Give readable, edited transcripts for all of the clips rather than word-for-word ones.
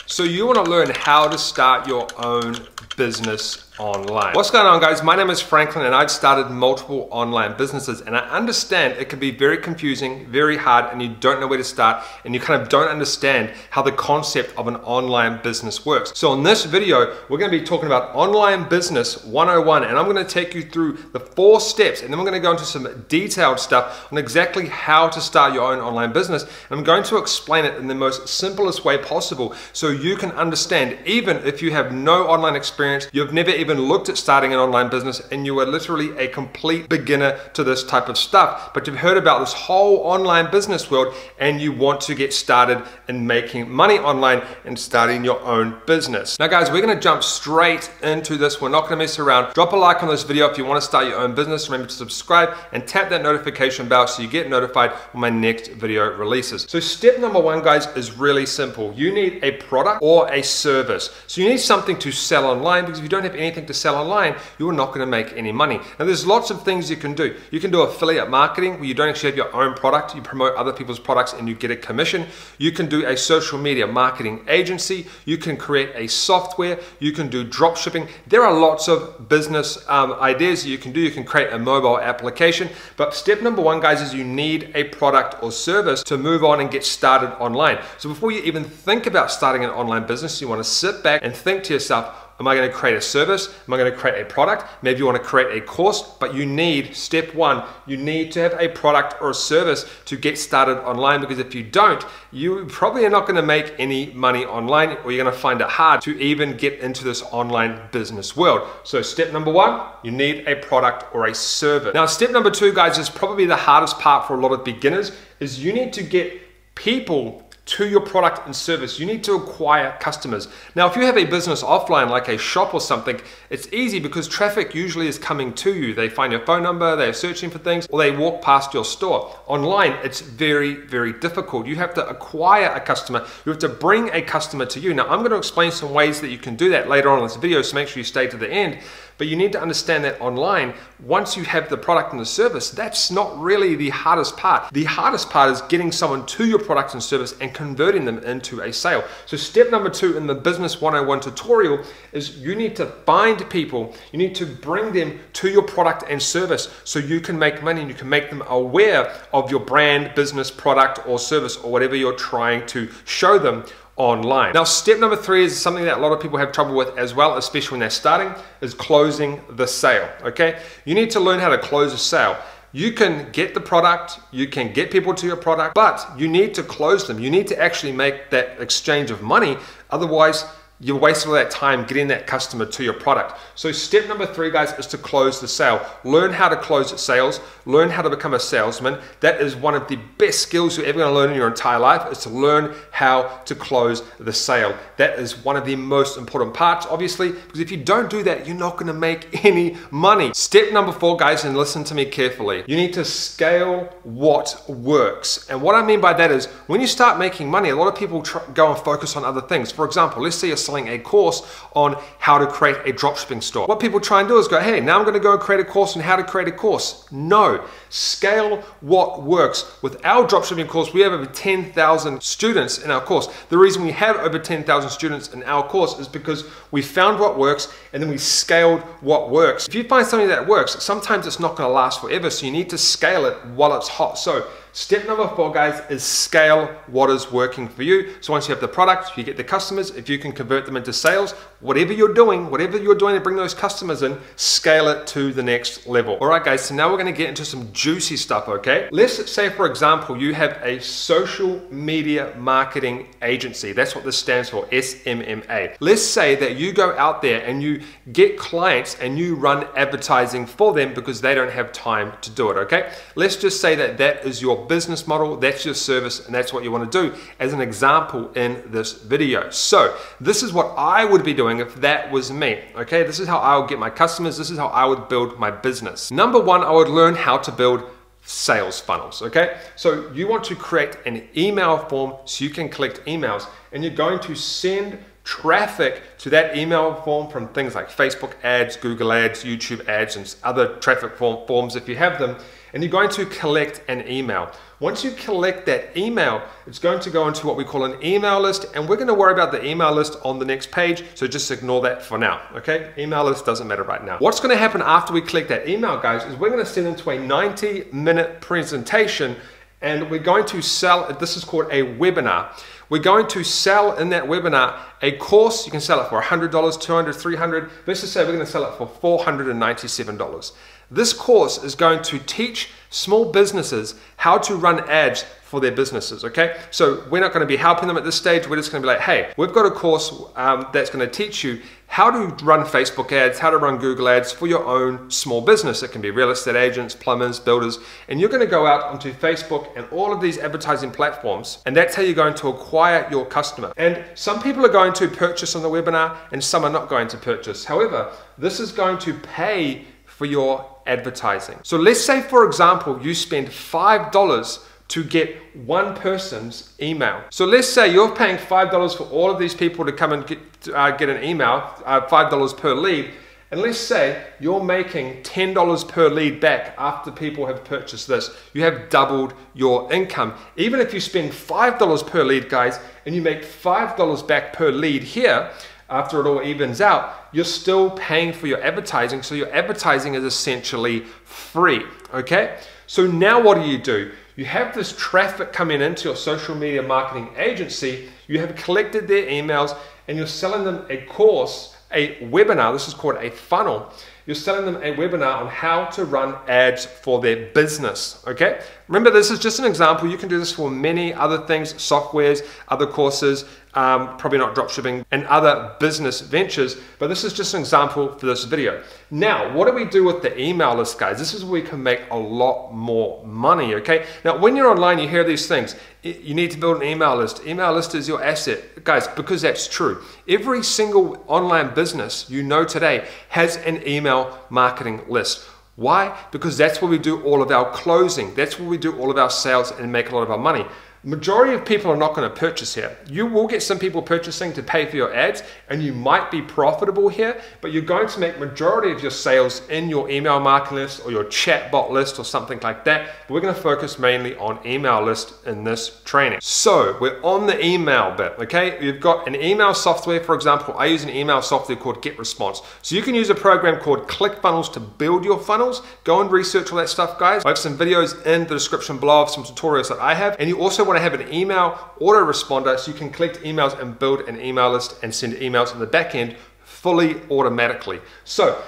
So you want to learn how to start your own business online. What's going on, guys? My name is Franklin and I've started multiple online businesses, and I understand it can be very confusing, very hard, and you don't know where to start, and you kind of don't understand how the concept of an online business works. So in this video, we're going to be talking about online business 101, and I'm going to take you through the 4 steps, and then we're going to go into some detailed stuff on exactly how to start your own online business. And I'm going to explain it in the most simplest way possible so you can understand, even if you have no online experience, you've never even looked at starting an online business, and you are literally a complete beginner to this type of stuff, but you've heard about this whole online business world and you want to get started in making money online and starting your own business. Now guys, we're going to jump straight into this. We're not going to mess around. Drop a like on this video if you want to start your own business. Remember to subscribe and tap that notification bell so you get notified when my next video releases. So step number 1, guys, is really simple. You need a product or a service. So you need something to sell online, because if you don't have anything to sell online, you are not going to make any money. Now there's lots of things you can do. You can do affiliate marketing where you don't actually have your own product, you promote other people's products and you get a commission. You can do a social media marketing agency. You can create a software. You can do drop shipping. There are lots of business ideas you can do. You can create a mobile application. But step number 1, guys, is you need a product or service to move on and get started online. So before you even think about starting an online business, you want to sit back and think to yourself, am I going to create a service? Am I going to create a product? Maybe you want to create a course, but you need, step 1, you need to have a product or a service to get started online, because if you don't, you probably are not going to make any money online, or you're going to find it hard to even get into this online business world. So step number 1, you need a product or a service. Now step number 2, guys, is probably the hardest part for a lot of beginners, is you need to get people to your product and service. You need to acquire customers. Now, if you have a business offline, like a shop or something, it's easy because traffic usually is coming to you. They find your phone number, they're searching for things, or they walk past your store. Online, it's very, very difficult. You have to acquire a customer. You have to bring a customer to you. Now, I'm going to explain some ways that you can do that later on in this video, so make sure you stay to the end. But you need to understand that online, once you have the product and the service, that's not really the hardest part. The hardest part is getting someone to your product and service and converting them into a sale. So step number 2 in the Business 101 tutorial is you need to find people, you need to bring them to your product and service so you can make money and you can make them aware of your brand, business, product, or service, or whatever you're trying to show them online. Now step number 3 is something that a lot of people have trouble with as well, especially when they're starting, is closing the sale. Okay, you need to learn how to close a sale. You can get the product, you can get people to your product, but you need to close them. You need to actually make that exchange of money, otherwise you're wasting all that time getting that customer to your product. So step number 3, guys, is to close the sale. Learn how to close sales, learn how to become a salesman. That is one of the best skills you're ever going to learn in your entire life, is to learn how to close the sale. That is one of the most important parts, obviously, because if you don't do that, you're not going to make any money. Step number 4, guys, and listen to me carefully. You need to scale what works. And what I mean by that is, when you start making money, a lot of people go and focus on other things. For example, let's say you're selling a course on how to create a dropshipping store. What people try and do is go, hey, now I'm going to go create a course on how to create a course. No, scale what works. With our dropshipping course, we have over 10,000 students in our course. The reason we have over 10,000 students in our course is because we found what works and then we scaled what works. If you find something that works, sometimes it's not going to last forever, so you need to scale it while it's hot. So step number 4, guys, is scale what is working for you. So once you have the product, you get the customers, if you can convert them into sales, whatever you're doing to bring those customers in, scale it to the next level. All right, guys, so now we're going to get into some juicy stuff, okay? Let's say, for example, you have a social media marketing agency. That's what this stands for, SMMA. Let's say that you go out there and you get clients and you run advertising for them because they don't have time to do it, okay? Let's just say that that is your business model, that's your service, and that's what you want to do as an example in this video. So this is what I would be doing if that was me, okay? This is how I would get my customers, this is how I would build my business. Number 1, I would learn how to build sales funnels, okay? So you want to create an email form so you can collect emails, and you're going to send traffic to that email form from things like Facebook ads, Google ads, YouTube ads, and other traffic forms if you have them. and you're going to collect an email. Once you collect that email, it's going to go into what we call an email list, and we're going to worry about the email list on the next page, so just ignore that for now, okay? Email list doesn't matter right now. What's going to happen after we collect that email, guys, is we're going to send into a 90-minute presentation, and we're going to sell, this is called a webinar. We're going to sell in that webinar a course. You can sell it for $100, $200, $300. Let's just say we're going to sell it for $497. This course is going to teach small businesses how to run ads for their businesses, okay? So we're not going to be helping them at this stage. We're just going to be like, hey, we've got a course that's going to teach you how to run Facebook ads, how to run Google ads for your own small business. It can be real estate agents, plumbers, builders, and you're going to go out onto Facebook and all of these advertising platforms, and that's how you're going to acquire your customer. And some people are going to purchase on the webinar and some are not going to purchase. However, this is going to pay for your advertising. So let's say, for example, you spend $5 to get one person's email. So let's say you're paying $5 for all of these people to come and get an email, $5 per lead, and let's say you're making $10 per lead back after people have purchased this. You have doubled your income. Even if you spend $5 per lead, guys, and you make $5 back per lead here, after it all evens out, you're still paying for your advertising, so your advertising is essentially free, okay? So now what do? You have this traffic coming into your social media marketing agency, you have collected their emails, and you're selling them a course, a webinar. This is called a funnel. You're selling them a webinar on how to run ads for their business, okay? Remember, this is just an example. You can do this for many other things, softwares, other courses, probably not dropshipping, and other business ventures, but this is just an example for this video. Now, what do we do with the email list, guys? This is where we can make a lot more money, okay? Now, when you're online, you hear these things. You need to build an email list. Email list is your asset. Guys, because that's true. Every single online business you know today has an email marketing list. Why? Because that's where we do all of our closing. That's where we do all of our sales and make a lot of our money. Majority of people are not going to purchase here. You will get some people purchasing to pay for your ads, and you might be profitable here, but you're going to make majority of your sales in your email marketing list or your chatbot list or something like that. But we're going to focus mainly on email list in this training. So we're on the email bit, okay? You've got an email software, for example. I use an email software called GetResponse. So you can use a program called ClickFunnels to build your funnels. Go and research all that stuff, guys. I have some videos in the description below of some tutorials that I have, and you also want to have an email autoresponder so you can collect emails and build an email list and send emails in the back end fully automatically. So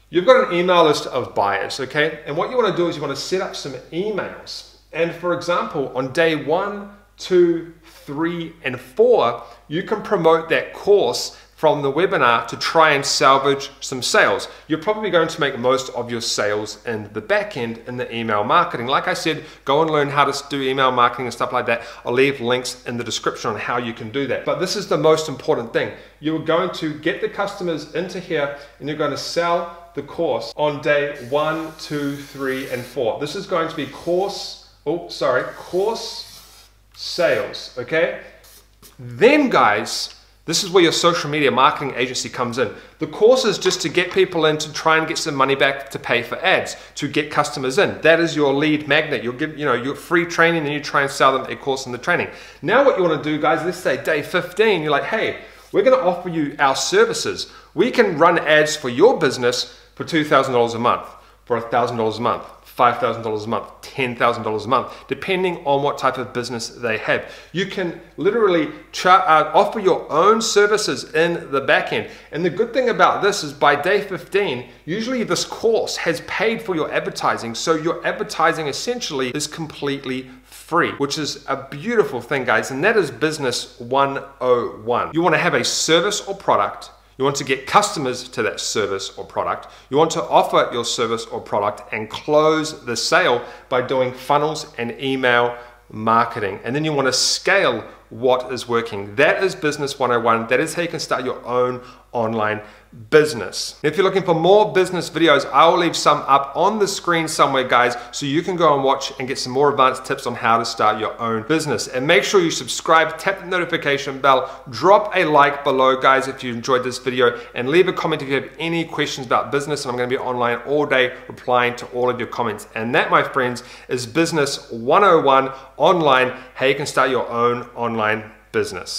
you've got an email list of buyers, okay? And what you want to do is you want to set up some emails. And for example, on day 1, 2, 3, and 4, you can promote that course from the webinar to try and salvage some sales. You're probably going to make most of your sales in the back end in the email marketing. Like I said, go and learn how to do email marketing and stuff like that. I'll leave links in the description on how you can do that. But this is the most important thing. You're going to get the customers into here and you're going to sell the course on day 1, 2, 3, and 4. This is going to be course sales, okay? Then, guys, this is where your social media marketing agency comes in. The course is just to get people in to try and get some money back to pay for ads, to get customers in. That is your lead magnet. You'll give, your free training, and you try and sell them a course in the training. Now what you want to do, guys, let's say day 15, you're like, hey, we're going to offer you our services. We can run ads for your business for $2,000 a month, for $1,000 a month, $5,000 a month, $10,000 a month, depending on what type of business they have. You can literally offer your own services in the back end. And the good thing about this is by day 15, usually this course has paid for your advertising. So your advertising essentially is completely free, which is a beautiful thing, guys. And that is business 101. You want to have a service or product. You want to get customers to that service or product. You want to offer your service or product and close the sale by doing funnels and email marketing. And then you want to scale what is working. That is Business 101. That is how you can start your own online business. If you're looking for more business videos, I will leave some up on the screen somewhere, guys, so you can go and watch and get some more advanced tips on how to start your own business. And make sure you subscribe, tap the notification bell, drop a like below, guys, if you enjoyed this video, and leave a comment if you have any questions about business. And I'm going to be online all day replying to all of your comments. And that, my friends, is Business 101 Online, how you can start your own online business.